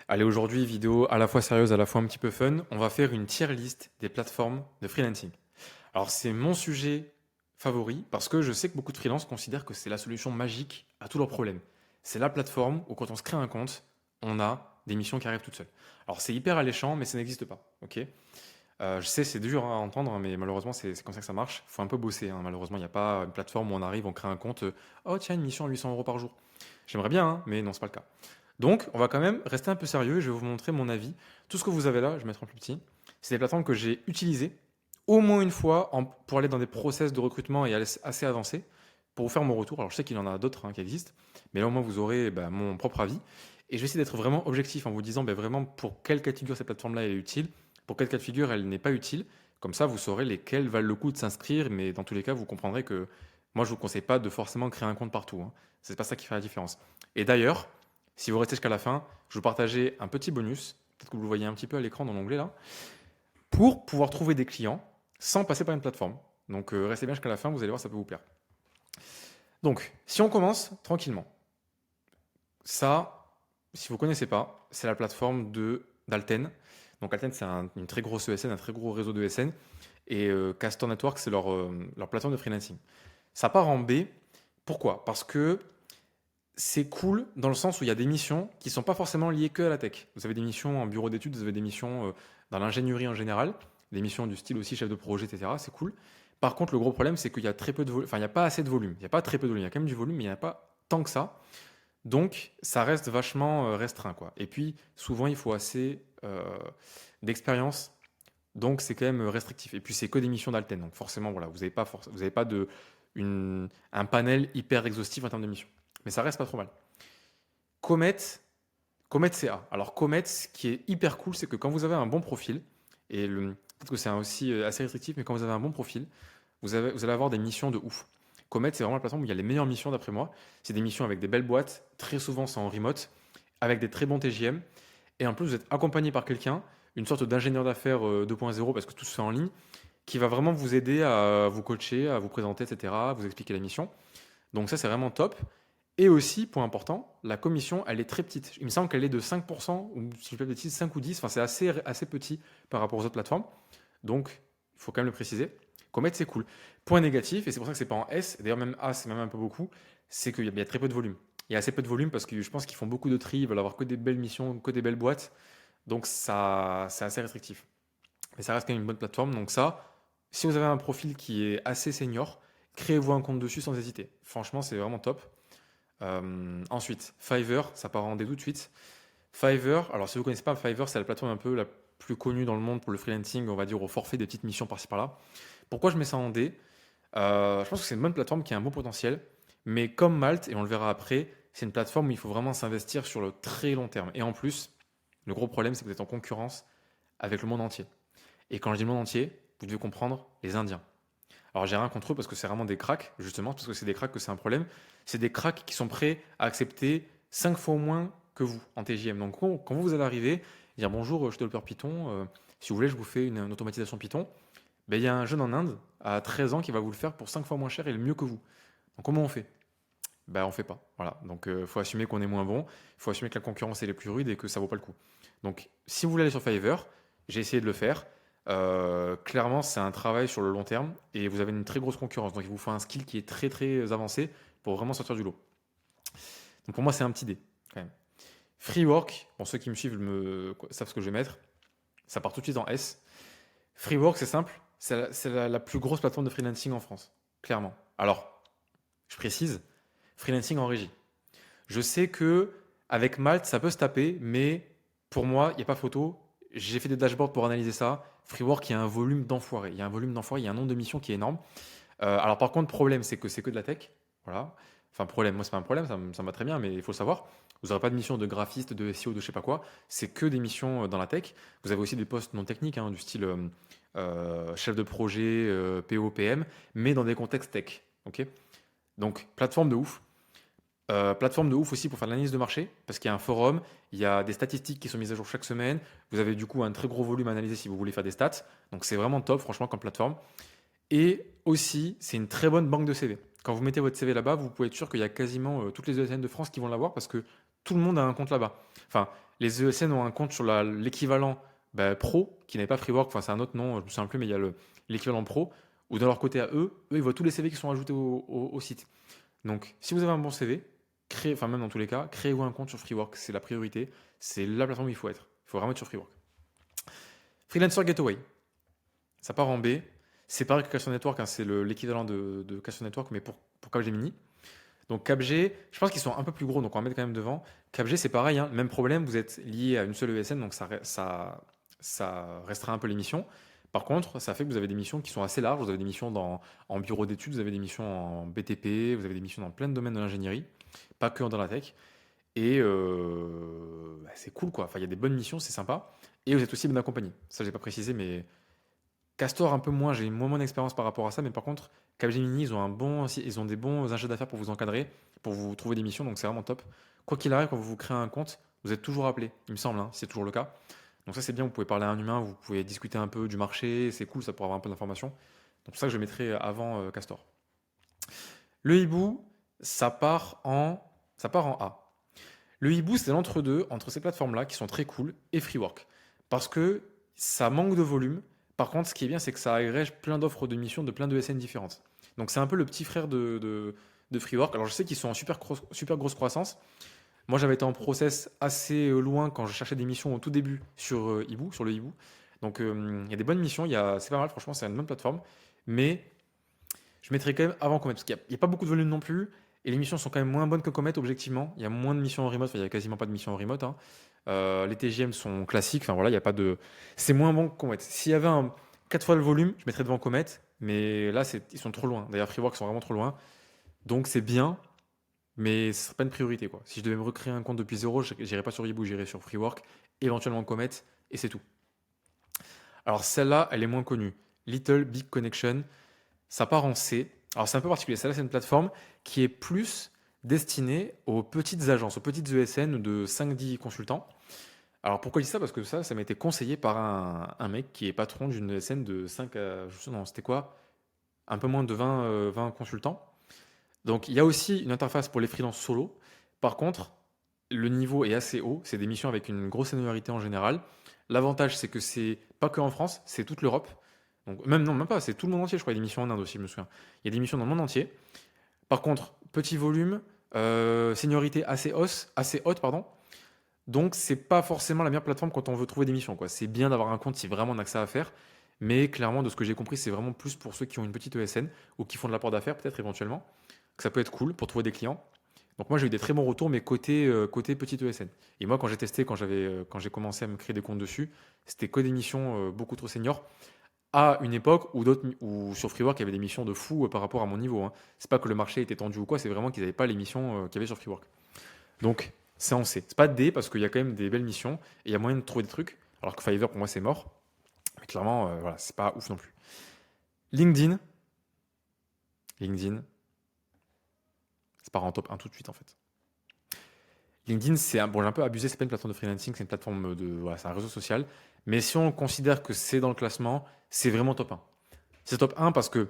Allez, aujourd'hui, vidéo à la fois sérieuse, à la fois un petit peu fun. On va faire une tier list des plateformes de freelancing. Alors, c'est mon sujet favori parce que je sais que beaucoup de freelances considèrent que c'est la solution magique à tous leurs problèmes. C'est la plateforme où, quand on se crée un compte, on a des missions qui arrivent toutes seules. Alors, c'est hyper alléchant, mais ça n'existe pas. Ok. Je sais, c'est dur à entendre, hein, mais malheureusement, c'est comme ça que ça marche. Il faut un peu bosser, hein. Malheureusement, il n'y a pas une plateforme où on arrive, on crée un compte. Oh, tiens, une mission à 800 € par jour. J'aimerais bien, hein, mais non, c'est pas le cas. Donc, on va quand même rester un peu sérieux. Je vais vous montrer mon avis. Tout ce que vous avez là, je vais mettre en plus petit. C'est des plateformes que j'ai utilisées au moins une fois pour aller dans des process de recrutement et assez avancés pour vous faire mon retour. Alors, je sais qu'il y en a d'autres, hein, qui existent, mais là, au moins, vous aurez mon propre avis. Et je vais essayer d'être vraiment objectif en vous disant vraiment pour quel cas de figure cette plateforme-là est utile, pour quel cas de figure elle n'est pas utile. Comme ça, vous saurez lesquels valent le coup de s'inscrire, mais dans tous les cas, vous comprendrez que moi, je ne vous conseille pas de forcément créer un compte partout, hein. C'est pas ça qui fait la différence. Et d'ailleurs, si vous restez jusqu'à la fin, je vais vous partager un petit bonus, peut-être que vous le voyez un petit peu à l'écran dans l'onglet là, pour pouvoir trouver des clients sans passer par une plateforme. Donc restez bien jusqu'à la fin, vous allez voir, ça peut vous plaire. Donc, si on commence tranquillement, ça, si vous ne connaissez pas, c'est la plateforme d'Alten. Donc Alten, c'est une très grosse ESN, un très gros réseau de ESN. Et Castor Network, c'est leur plateforme de freelancing. Ça part en B. Pourquoi? Parce que c'est cool dans le sens où il y a des missions qui ne sont pas forcément liées que à la tech. Vous avez des missions en bureau d'études, vous avez des missions dans l'ingénierie en général, des missions du style aussi chef de projet, etc. C'est cool. Par contre, le gros problème, c'est qu'il y a très peu de volume. Enfin, il n'y a pas assez de volume. Il n'y a pas très peu de volume. Il y a quand même du volume, mais il n'y en a pas tant que ça. Donc, ça reste vachement restreint, quoi. Et puis, souvent, il faut assez d'expérience. Donc, c'est quand même restrictif. Et puis, c'est que des missions d'Alten. Donc, forcément, voilà, vous avez pas un panel hyper exhaustif en termes de missions. Mais ça reste pas trop mal. Comet, Comet CA. Alors Comet, ce qui est hyper cool, c'est que quand vous avez un bon profil, peut-être que c'est aussi assez restrictif, mais quand vous avez un bon profil, vous allez avoir des missions de ouf. Comet, c'est vraiment la plateforme où il y a les meilleures missions d'après moi. C'est des missions avec des belles boîtes, très souvent c'est en remote, avec des très bons TGM. Et en plus, vous êtes accompagné par quelqu'un, une sorte d'ingénieur d'affaires 2.0, parce que tout se fait en ligne, qui va vraiment vous aider à vous coacher, à vous présenter, etc., à vous expliquer la mission. Donc ça, c'est vraiment top. Et aussi, point important, la commission, elle est très petite. Il me semble qu'elle est de 5%, ou si je ne dis pas de bêtises, 5 ou 10. Enfin, c'est assez petit par rapport aux autres plateformes. Donc, il faut quand même le préciser. Comet, c'est cool. Point négatif, et c'est pour ça que c'est pas en S, d'ailleurs même A, c'est même un peu beaucoup, c'est qu'il y a très peu de volume. Il y a assez peu de volume parce que je pense qu'ils font beaucoup de tri, ils veulent avoir que des belles missions, que des belles boîtes. Donc, ça, c'est assez restrictif. Mais ça reste quand même une bonne plateforme. Donc ça, si vous avez un profil qui est assez senior, créez-vous un compte dessus sans hésiter. Franchement, c'est vraiment top. Ensuite, Fiverr, ça part en dé tout de suite. Fiverr, alors si vous ne connaissez pas, Fiverr, c'est la plateforme un peu la plus connue dans le monde pour le freelancing, on va dire au forfait des petites missions par-ci par-là. Pourquoi je mets ça en D? Je pense que c'est une bonne plateforme qui a un bon potentiel, mais comme Malte, et on le verra après, c'est une plateforme où il faut vraiment s'investir sur le très long terme. Et en plus, le gros problème, c'est que vous êtes en concurrence avec le monde entier. Et quand je dis le monde entier, vous devez comprendre les Indiens. Alors j'ai rien contre eux parce que c'est vraiment des cracks, justement, parce que c'est des cracks que c'est un problème. C'est des cracks qui sont prêts à accepter 5 fois au moins que vous en TJM. Donc quand vous allez arriver, dire bonjour, je suis développeur Python, si vous voulez, je vous fais une automatisation Python. Ben, il y a un jeune en Inde à 13 ans qui va vous le faire pour 5 fois moins cher et le mieux que vous. Donc comment on fait? Ben on fait pas. Voilà. Donc il faut assumer qu'on est moins bon, il faut assumer que la concurrence est plus rude et que ça vaut pas le coup. Donc si vous voulez aller sur Fiverr, j'ai essayé de le faire. Clairement, c'est un travail sur le long terme et vous avez une très grosse concurrence. Donc, il vous faut un skill qui est très très avancé pour vraiment sortir du lot. Donc, pour moi, c'est un petit dé quand même. Freework, pour ceux qui me suivent savent ce que je vais mettre. Ça part tout de suite en S. Freework, c'est simple. C'est la plus grosse plateforme de freelancing en France. Clairement. Alors, je précise, freelancing en régie. Je sais que avec Malte, ça peut se taper, mais pour moi, il n'y a pas photo. J'ai fait des dashboards pour analyser ça. Freework, il y a un volume d'enfoirés. Il y a un volume d'enfoirés, il y a un nombre de missions qui est énorme. Alors par contre, problème, c'est que c'est que de la tech. Voilà. Enfin, problème, moi, c'est pas un problème, ça me va très bien, mais il faut le savoir. Vous n'aurez pas de mission de graphiste, de SEO, de je sais pas quoi. C'est que des missions dans la tech. Vous avez aussi des postes non techniques, hein, du style chef de projet, PO, PM, mais dans des contextes tech. Ok. Donc, plateforme de ouf. Plateforme de ouf aussi pour faire de l'analyse de marché, parce qu'il y a un forum, il y a des statistiques qui sont mises à jour chaque semaine. Vous avez du coup un très gros volume à analyser si vous voulez faire des stats. Donc c'est vraiment top, franchement, comme plateforme. Et aussi, c'est une très bonne banque de CV. Quand vous mettez votre CV là-bas, vous pouvez être sûr qu'il y a quasiment toutes les ESN de France qui vont l'avoir, parce que tout le monde a un compte là-bas. Enfin, les ESN ont un compte sur l'équivalent pro, qui n'est pas Freework, enfin c'est un autre nom, je me souviens plus, mais il y a l'équivalent pro, où dans leur côté à eux, ils voient tous les CV qui sont ajoutés au site. Donc, si vous avez un bon CV, enfin même dans tous les cas, créez-vous un compte sur Freework, c'est la priorité, c'est la plateforme où il faut être. Il faut vraiment être sur Freework. Freelancer Gateway, ça part en B. C'est pareil que Cash Network, hein, c'est l'équivalent de Cash Network, mais pour Capgemini. Donc Capg, je pense qu'ils sont un peu plus gros, donc on va mettre quand même devant. Capg, c'est pareil, hein, même problème, vous êtes lié à une seule ESN, donc ça restreint un peu les missions. Par contre, ça fait que vous avez des missions qui sont assez larges. Vous avez des missions en bureau d'études, vous avez des missions en BTP, vous avez des missions dans plein de domaines de l'ingénierie, pas que dans la tech. Et c'est cool, quoi. Enfin, il y a des bonnes missions, c'est sympa. Et vous êtes aussi bien accompagné. Ça, j'ai pas précisé, mais Castor un peu moins. J'ai moins d'expérience par rapport à ça, mais par contre, Capgemini, ils ont des bons ingénieurs d'affaires pour vous encadrer, pour vous trouver des missions, donc c'est vraiment top. Quoi qu'il arrive, quand vous vous créez un compte, vous êtes toujours appelé, il me semble, hein, si c'est toujours le cas. Donc ça, c'est bien, vous pouvez parler à un humain, vous pouvez discuter un peu du marché, c'est cool, ça pourra avoir un peu d'informations. Donc c'est pour ça que je mettrai avant Castor. Le hibou, ça part en A. Le hibou, c'est l'entre-deux entre ces plateformes-là qui sont très cool et Freework. Parce que ça manque de volume. Par contre, ce qui est bien, c'est que ça agrège plein d'offres de missions de plein de SN différentes. Donc c'est un peu le petit frère de Freework. Alors je sais qu'ils sont en super grosse croissance. Moi, j'avais été en process assez loin quand je cherchais des missions au tout début sur Hibou, sur le Hibou. Donc il y a des bonnes missions, c'est pas mal, franchement, c'est une bonne plateforme. Mais je mettrais quand même avant Comet, parce qu'il n'y a pas beaucoup de volume non plus. Et les missions sont quand même moins bonnes que Comet, objectivement. Il y a moins de missions en remote, enfin, il y a quasiment pas de missions en remote, hein. Les TGM sont classiques, enfin voilà, il y a pas de. C'est moins bon que Comet. S'il y avait 4 fois le volume, je mettrais devant Comet, mais là, ils sont trop loin. D'ailleurs, Freework sont vraiment trop loin. Donc c'est bien, mais ce serait pas une priorité, quoi. Si je devais me recréer un compte depuis zéro, j'irais pas sur Hibou, j'irais sur Freework, éventuellement Comet, et c'est tout. Alors celle-là, elle est moins connue. Little Big Connection. Ça part en C. Alors c'est un peu particulier. Celle-là, c'est une plateforme qui est plus destinée aux petites agences, aux petites ESN de 5-10 consultants. Alors pourquoi je dis ça? Parce que ça m'a été conseillé par un mec qui est patron d'une ESN de 5 à... Non, c'était quoi? Un peu moins de 20 consultants. Donc il y a aussi une interface pour les freelances solo. Par contre, le niveau est assez haut. C'est des missions avec une grosse seniorité en général. L'avantage, c'est que c'est pas que en France, c'est toute l'Europe. Donc même non, même pas, c'est tout le monde entier, je crois. Il y a des missions en Inde aussi, je me souviens. Il y a des missions dans le monde entier. Par contre, petit volume, seniorité assez haute, pardon. Donc c'est pas forcément la meilleure plateforme quand on veut trouver des missions, quoi. C'est bien d'avoir un compte si vraiment on a que ça à faire. Mais clairement, de ce que j'ai compris, c'est vraiment plus pour ceux qui ont une petite ESN ou qui font de l'apport d'affaires, peut-être éventuellement, que ça peut être cool pour trouver des clients. Donc moi j'ai eu des très bons retours, mais côté petite ESN. Et moi quand j'ai testé, quand j'ai commencé à me créer des comptes dessus, c'était que des missions beaucoup trop seniors à une époque où sur Freework il y avait des missions de fou par rapport à mon niveau, hein. C'est pas que le marché était tendu ou quoi, c'est vraiment qu'ils n'avaient pas les missions qu'il y avait sur Freework. Donc c'est en C. C'est pas D parce qu'il y a quand même des belles missions et il y a moyen de trouver des trucs. Alors que Fiverr pour moi c'est mort. Mais clairement, voilà, c'est pas ouf non plus. LinkedIn. LinkedIn, c'est pas en top 1 tout de suite en fait. LinkedIn, bon, j'ai un peu abusé, c'est pas une plateforme de freelancing, c'est une plateforme voilà, c'est un réseau social. Mais si on considère que c'est dans le classement, c'est vraiment top 1. C'est top 1 parce que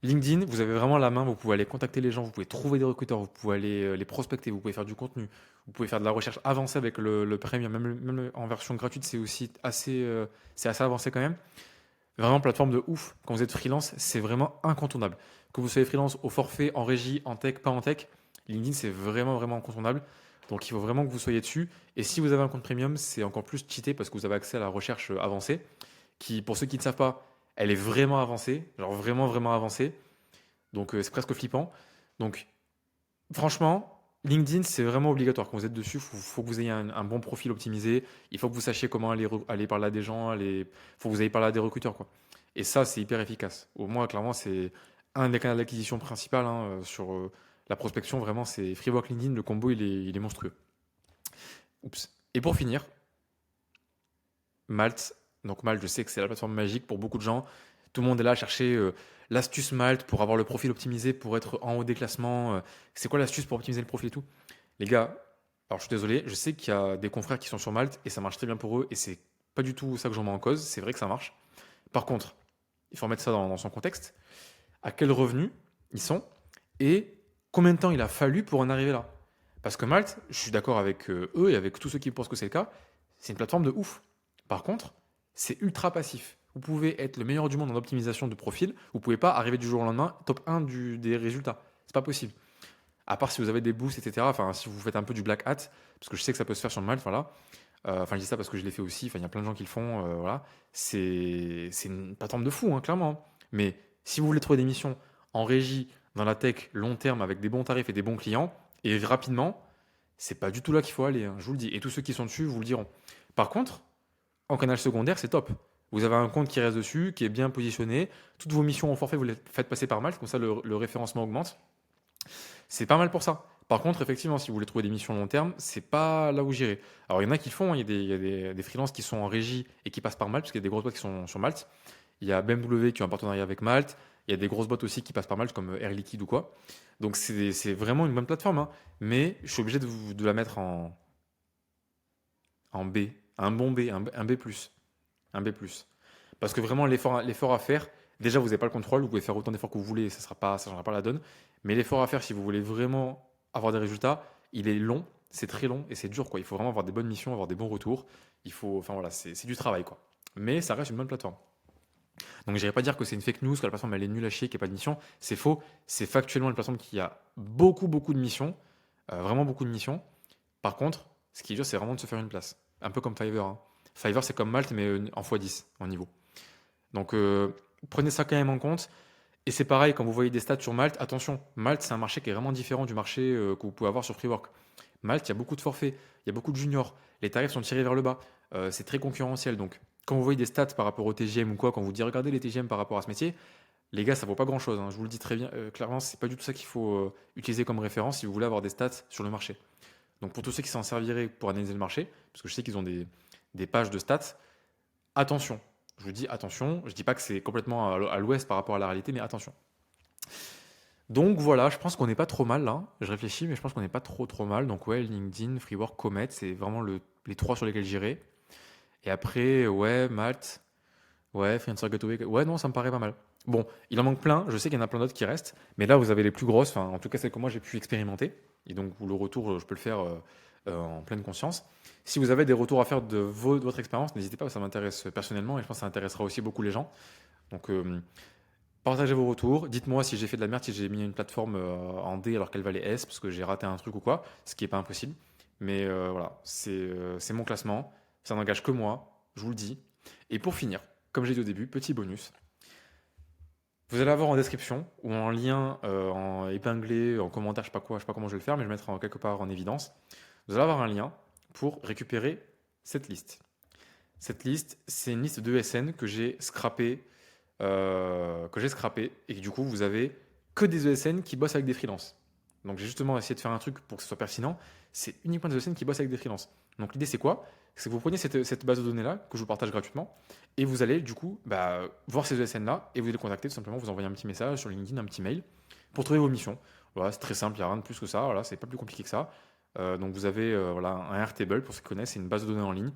LinkedIn, vous avez vraiment la main, vous pouvez aller contacter les gens, vous pouvez trouver des recruteurs, vous pouvez aller les prospecter, vous pouvez faire du contenu, vous pouvez faire de la recherche avancée avec le premium, même en version gratuite, c'est assez avancé quand même. Vraiment plateforme de ouf. Quand vous êtes freelance, c'est vraiment incontournable. Que vous soyez freelance au forfait, en régie, en tech, pas en tech, LinkedIn c'est vraiment incontournable. Donc il faut vraiment que vous soyez dessus. Et si vous avez un compte premium, c'est encore plus cheaté parce que vous avez accès à la recherche avancée, qui pour ceux qui ne savent pas, elle est vraiment avancée, genre vraiment avancée. Donc c'est presque flippant. Donc franchement, LinkedIn, c'est vraiment obligatoire. Quand vous êtes dessus, il faut que vous ayez un bon profil optimisé. Il faut que vous sachiez comment aller parler à des gens. Il faut que vous ayez parlé à des recruteurs, quoi. Et ça, c'est hyper efficace. Au moins, clairement, c'est un des canaux d'acquisition principal, hein, sur la prospection. Vraiment, c'est Freework LinkedIn. Le combo, il est monstrueux. Oups. Et pour finir, Malte. Donc Malte, je sais que c'est la plateforme magique pour beaucoup de gens. Tout le monde est là à chercher l'astuce Malte pour avoir le profil optimisé, pour être en haut des classements. C'est quoi l'astuce pour optimiser le profil et tout? Les gars, alors je suis désolé, je sais qu'il y a des confrères qui sont sur Malte et ça marche très bien pour eux et c'est pas du tout ça que j'en mets en cause. C'est vrai que ça marche. Par contre, il faut remettre ça dans son contexte. À quel revenu ils sont et combien de temps il a fallu pour en arriver là? Parce que Malte, je suis d'accord avec eux et avec tous ceux qui pensent que c'est le cas, c'est une plateforme de ouf. Par contre, c'est ultra passif. Vous pouvez être le meilleur du monde en optimisation de profil, vous pouvez pas arriver du jour au lendemain top 1 des résultats. C'est pas possible. À part si vous avez des boosts, etc. Enfin, si vous faites un peu du black hat, parce que je sais que ça peut se faire sur Malte, voilà. Enfin, je dis ça parce que je l'ai fait aussi. Enfin, il y a plein de gens qui le font, voilà. C'est une plateforme de fou, hein, clairement, hein. Mais si vous voulez trouver des missions en régie, dans la tech, long terme, avec des bons tarifs et des bons clients, et rapidement, c'est pas du tout là qu'il faut aller, hein, je vous le dis. Et tous ceux qui sont dessus vous le diront. Par contre, en canal secondaire, c'est top. Vous avez un compte qui reste dessus, qui est bien positionné. Toutes vos missions au forfait, vous les faites passer par Malte, comme ça le référencement augmente. C'est pas mal pour ça. Par contre, effectivement, si vous voulez trouver des missions long terme, c'est pas là où j'irai. Alors, il y en a qui le font, hein. Il y a des freelances qui sont en régie et qui passent par Malte, parce qu'il y a des grosses boîtes qui sont sur Malte. Il y a BMW qui a un partenariat avec Malte. Il y a des grosses boîtes aussi qui passent par Malte, comme Air Liquide ou quoi. Donc, c'est vraiment une bonne plateforme, hein. Mais je suis obligé de la mettre en B, un bon B, un B+. Un B+. Parce que vraiment, l'effort à faire, déjà, vous n'avez pas le contrôle, vous pouvez faire autant d'efforts que vous voulez, ça ne changera pas la donne. Mais l'effort à faire, si vous voulez vraiment avoir des résultats, il est long, c'est très long et c'est dur, quoi. Il faut vraiment avoir des bonnes missions, avoir des bons retours. Il faut, enfin voilà, c'est du travail, quoi. Mais ça reste une bonne plateforme. Donc, je n'irai pas dire que c'est une fake news, que la plateforme elle est nulle à chier, qu'il n'y a pas de mission. C'est faux. C'est factuellement une plateforme qui a beaucoup, beaucoup de missions, vraiment beaucoup de missions. Par contre, ce qui est dur, c'est vraiment de se faire une place. Un peu comme Fiverr, hein. Fiverr, c'est comme Malte, mais en x10 en niveau. Donc, prenez ça quand même en compte. Et c'est pareil, quand vous voyez des stats sur Malte, attention, Malte, c'est un marché qui est vraiment différent du marché que vous pouvez avoir sur Freework. Malte, il y a beaucoup de forfaits, il y a beaucoup de juniors, les tarifs sont tirés vers le bas, c'est très concurrentiel. Donc, quand vous voyez des stats par rapport au TGM ou quoi, quand vous dites regardez les TGM par rapport à ce métier, les gars, ça vaut pas grand chose, hein. Je vous le dis très bien, clairement, c'est pas du tout ça qu'il faut utiliser comme référence si vous voulez avoir des stats sur le marché. Donc, pour tous ceux qui s'en serviraient pour analyser le marché, parce que je sais qu'ils ont des pages de stats, attention. Je vous dis attention, je dis pas que c'est complètement à l'ouest par rapport à la réalité, mais attention. Donc voilà, je pense qu'on n'est pas trop mal là. Je réfléchis, mais je pense qu'on n'est pas trop mal. Donc ouais, LinkedIn, Freework, Comet, c'est vraiment les trois sur lesquels j'irai. Et après, ouais, Malte, ouais, Freelancer Gateway, ouais, non, ça me paraît pas mal. Bon, il en manque plein, je sais qu'il y en a plein d'autres qui restent, mais là vous avez les plus grosses, enfin en tout cas celles que moi j'ai pu expérimenter. Et donc le retour, je peux le faire en pleine conscience. Si vous avez des retours à faire de votre expérience, n'hésitez pas, ça m'intéresse personnellement et je pense que ça intéressera aussi beaucoup les gens. Donc partagez vos retours. Dites-moi si j'ai fait de la merde, si j'ai mis une plateforme en D alors qu'elle valait S, parce que j'ai raté un truc ou quoi, ce qui n'est pas impossible. Mais voilà, c'est mon classement. Ça n'engage que moi, je vous le dis. Et pour finir, comme j'ai dit au début, petit bonus. Vous allez avoir en description ou en lien en épinglé, en commentaire, je sais pas quoi, je sais pas comment je vais le faire, mais je vais le mettre quelque part en évidence. Vous allez avoir un lien pour récupérer cette liste. Cette liste, c'est une liste de ESN que j'ai scrappé et que du coup vous avez que des ESN qui bossent avec des freelances. Donc j'ai justement essayé de faire un truc pour que ce soit pertinent. C'est uniquement des ESN qui bossent avec des freelances. Donc l'idée c'est quoi? C'est que vous prenez cette base de données là que je vous partage gratuitement et vous allez du coup voir ces ESN là et vous les contacter tout simplement. Vous envoyez un petit message sur LinkedIn, un petit mail pour trouver vos missions. Voilà, c'est très simple, il n'y a rien de plus que ça. Voilà, c'est pas plus compliqué que ça. Donc vous avez voilà, un Airtable pour ceux qui connaissent, c'est une base de données en ligne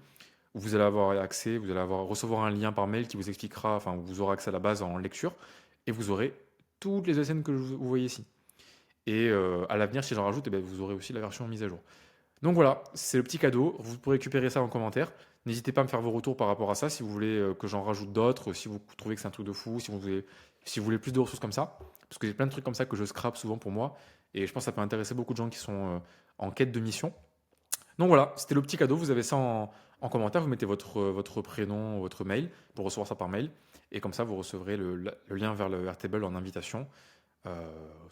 où vous allez avoir accès, vous allez recevoir un lien par mail qui vous expliquera, enfin, vous aurez accès à la base en lecture, et vous aurez toutes les ESN que vous voyez ici. Et à l'avenir, si j'en rajoute, eh bien, vous aurez aussi la version mise à jour. Donc voilà, c'est le petit cadeau. Vous pourrez récupérer ça en commentaire. N'hésitez pas à me faire vos retours par rapport à ça, si vous voulez que j'en rajoute d'autres, si vous trouvez que c'est un truc de fou, si vous voulez plus de ressources comme ça. Parce que j'ai plein de trucs comme ça que je scrape souvent pour moi. Et je pense que ça peut intéresser beaucoup de gens qui sont en quête de mission. Donc voilà, c'était le petit cadeau. Vous avez ça en commentaire. Vous mettez votre prénom, votre mail pour recevoir ça par mail. Et comme ça, vous recevrez le lien vers le Airtable en invitation, tout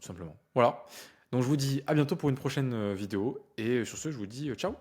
simplement. Voilà. Donc je vous dis à bientôt pour une prochaine vidéo. Et sur ce, je vous dis ciao.